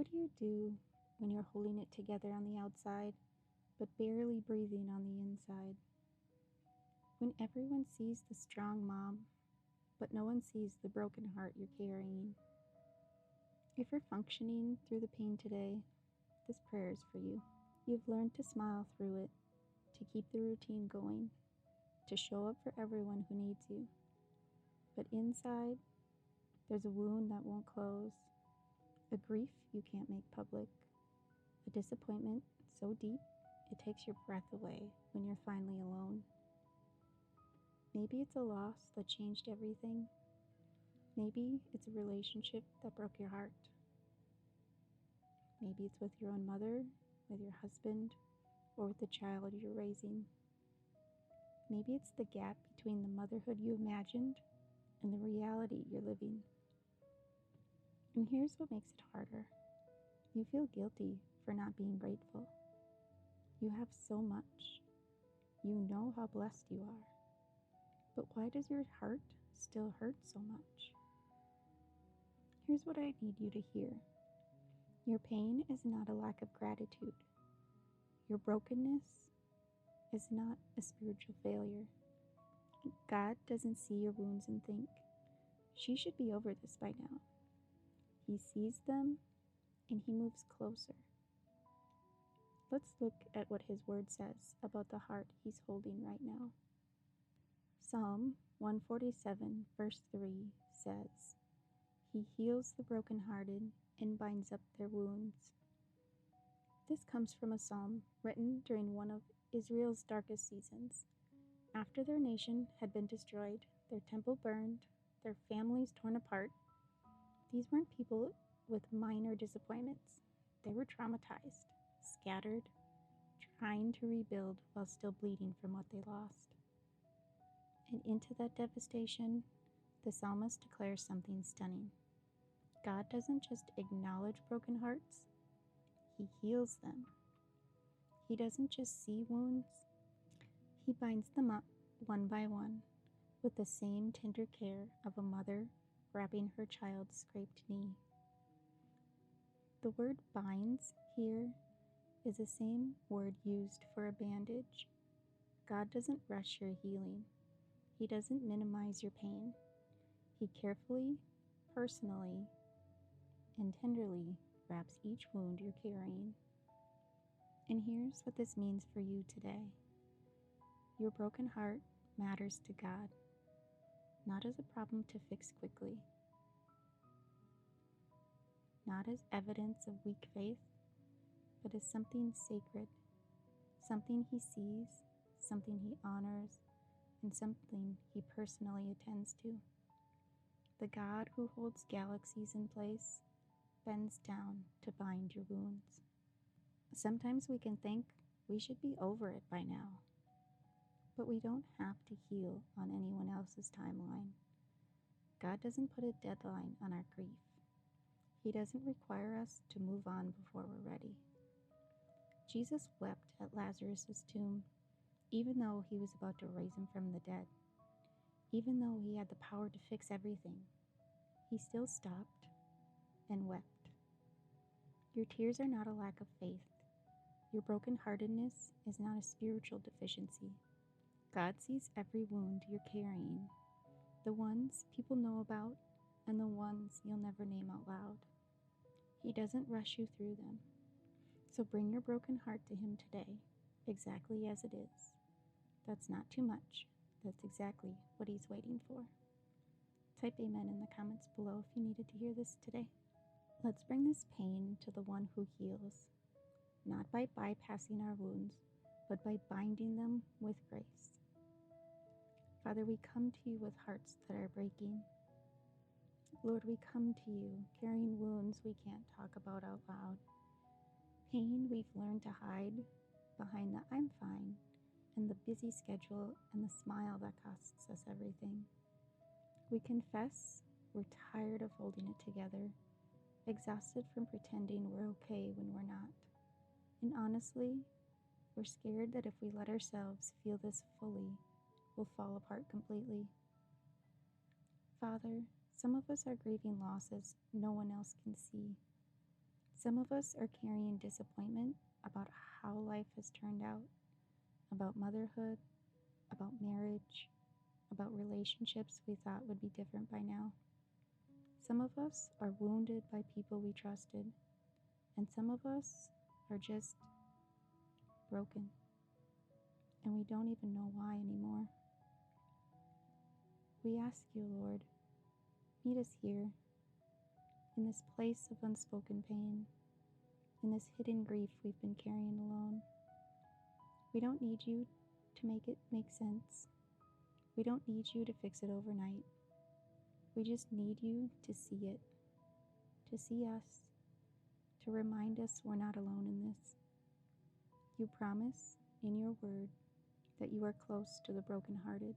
What do you do when you're holding it together on the outside, but barely breathing on the inside? When everyone sees the strong mom, but no one sees the broken heart you're carrying? If you're functioning through the pain today, this prayer is for you. You've learned to smile through it, to keep the routine going, to show up for everyone who needs you. But inside, there's a wound that won't close, a grief you can't make public, a disappointment so deep it takes your breath away when you're finally alone. Maybe it's a loss that changed everything. Maybe it's a relationship that broke your heart. Maybe it's with your own mother, with your husband, or with the child you're raising. Maybe it's the gap between the motherhood you imagined and the reality you're living. And here's what makes it harder. You feel guilty for not being grateful. You have so much. You know how blessed you are. But why does your heart still hurt so much? Here's what I need you to hear. Your pain is not a lack of gratitude. Your brokenness is not a spiritual failure. God doesn't see your wounds and think, she should be over this by now. He sees them and he moves closer. Let's look at what his word says about the heart he's holding right now. Psalm 147 verse 3 says, He heals the brokenhearted and binds up their wounds. This comes from a psalm written during one of Israel's darkest seasons. After their nation had been destroyed, their temple burned, their families torn apart, these weren't people with minor disappointments. They were traumatized, scattered, trying to rebuild while still bleeding from what they lost. And into that devastation, the psalmist declares something stunning. God doesn't just acknowledge broken hearts, he heals them. He doesn't just see wounds, he binds them up one by one with the same tender care of a mother wrapping her child's scraped knee. The word binds here is the same word used for a bandage. God doesn't rush your healing. He doesn't minimize your pain. He carefully, personally, and tenderly wraps each wound you're carrying. And here's what this means for you today. Your broken heart matters to God, not as a problem to fix quickly, not as evidence of weak faith, but as something sacred, something he sees, something he honors, and something he personally attends to. The God who holds galaxies in place bends down to bind your wounds. Sometimes we can think we should be over it by now, but we don't have to heal on anyone else's timeline. God doesn't put a deadline on our grief. He doesn't require us to move on before we're ready. Jesus wept at Lazarus' tomb, even though he was about to raise him from the dead. Even though he had the power to fix everything, he still stopped and wept. Your tears are not a lack of faith. Your brokenheartedness is not a spiritual deficiency. God sees every wound you're carrying, the ones people know about and the ones you'll never name out loud. He doesn't rush you through them. So bring your broken heart to him today, exactly as it is. That's not too much. That's exactly what he's waiting for. Type amen in the comments below if you needed to hear this today. Let's bring this pain to the one who heals, not by bypassing our wounds, but by binding them with grace. Father, we come to you with hearts that are breaking. Lord, we come to you carrying wounds we can't talk about out loud, pain we've learned to hide behind the I'm fine and the busy schedule and the smile that costs us everything. We confess we're tired of holding it together, exhausted from pretending we're okay when we're not. And honestly, we're scared that if we let ourselves feel this fully, we'll fall apart completely. Father, some of us are grieving losses no one else can see. Some of us are carrying disappointment about how life has turned out, about motherhood, about marriage, about relationships we thought would be different by now. Some of us are wounded by people we trusted, and some of us are just broken, and we don't even know why anymore. We ask you, Lord, meet us here, in this place of unspoken pain, in this hidden grief we've been carrying alone. We don't need you to make it make sense. We don't need you to fix it overnight. We just need you to see it, to see us, to remind us we're not alone in this. You promise in your word that you are close to the brokenhearted.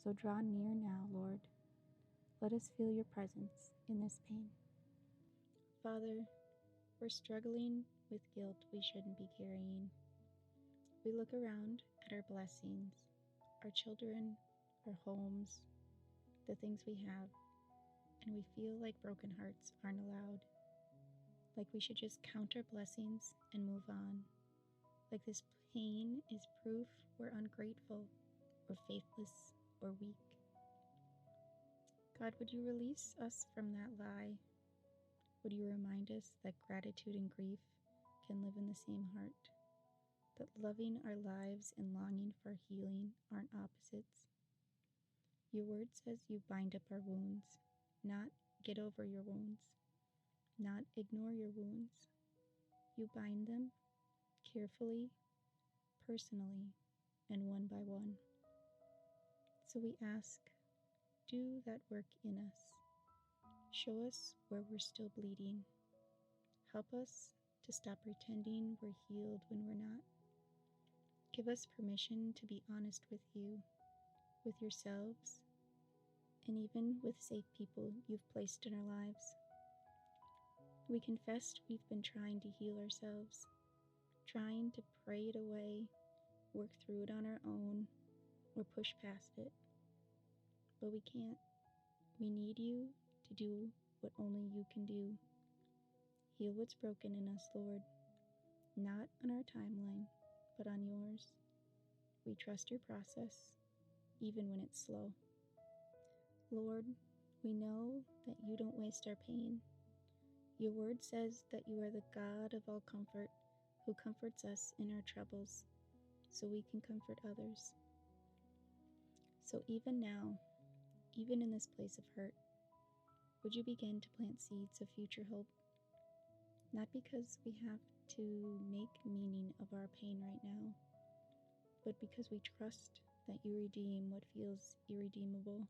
So draw near now, Lord. Let us feel your presence in this pain. Father, we're struggling with guilt we shouldn't be carrying. We look around at our blessings, our children, our homes, the things we have, and we feel like broken hearts aren't allowed. Like we should just count our blessings and move on. Like this pain is proof we're ungrateful or faithless or weak. God, would you release us from that lie? Would you remind us that gratitude and grief can live in the same heart? That loving our lives and longing for healing aren't opposites. Your word says you bind up our wounds, not get over your wounds, not ignore your wounds. You bind them carefully, personally, and one by one. So we ask, do that work in us. Show us where we're still bleeding. Help us to stop pretending we're healed when we're not. Give us permission to be honest with you, with yourselves, and even with safe people you've placed in our lives. We confessed we've been trying to heal ourselves, trying to pray it away, work through it on our own, or push past it. But we can't. We need you to do what only you can do. Heal what's broken in us, Lord, not on our timeline, but on yours. We trust your process, even when it's slow. Lord, we know that you don't waste our pain. Your word says that you are the God of all comfort, who comforts us in our troubles, so we can comfort others. So even now, even in this place of hurt, would you begin to plant seeds of future hope? Not because we have to make meaning of our pain right now, but because we trust that you redeem what feels irredeemable.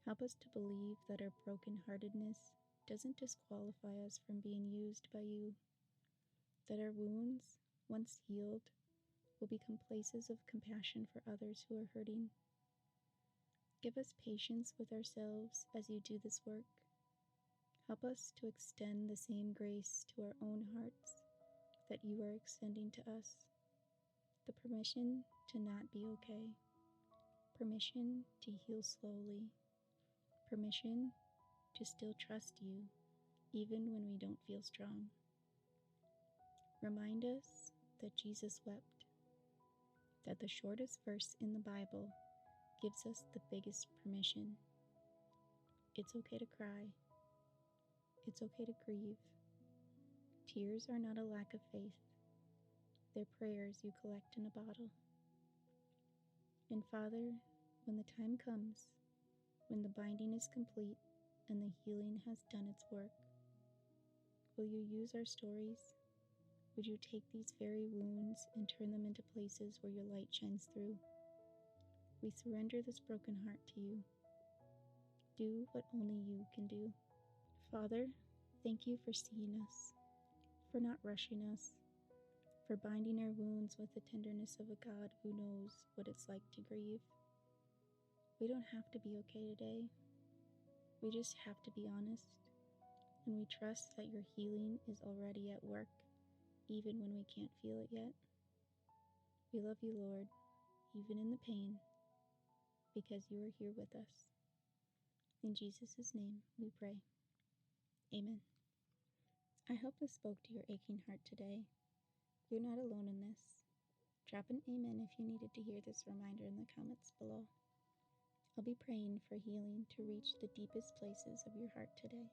Help us to believe that our brokenheartedness doesn't disqualify us from being used by you, that our wounds, once healed, will become places of compassion for others who are hurting. Give us patience with ourselves as you do this work. Help us to extend the same grace to our own hearts that you are extending to us. The permission to not be okay. Permission to heal slowly. Permission to still trust you, even when we don't feel strong. Remind us that Jesus wept, that the shortest verse in the Bible gives us the biggest permission. It's okay to cry. It's okay to grieve. Tears are not a lack of faith. They're prayers you collect in a bottle. And Father, when the time comes, when the binding is complete and the healing has done its work, will you use our stories? Would you take these very wounds and turn them into places where your light shines through? We surrender this broken heart to you. Do what only you can do. Father, thank you for seeing us, for not rushing us, for binding our wounds with the tenderness of a God who knows what it's like to grieve. We don't have to be okay today. We just have to be honest, and we trust that your healing is already at work, even when we can't feel it yet. We love you, Lord, even in the pain, because you are here with us. In Jesus' name we pray. Amen. I hope this spoke to your aching heart today. You're not alone in this. Drop an amen if you needed to hear this reminder in the comments below. I'll be praying for healing to reach the deepest places of your heart today.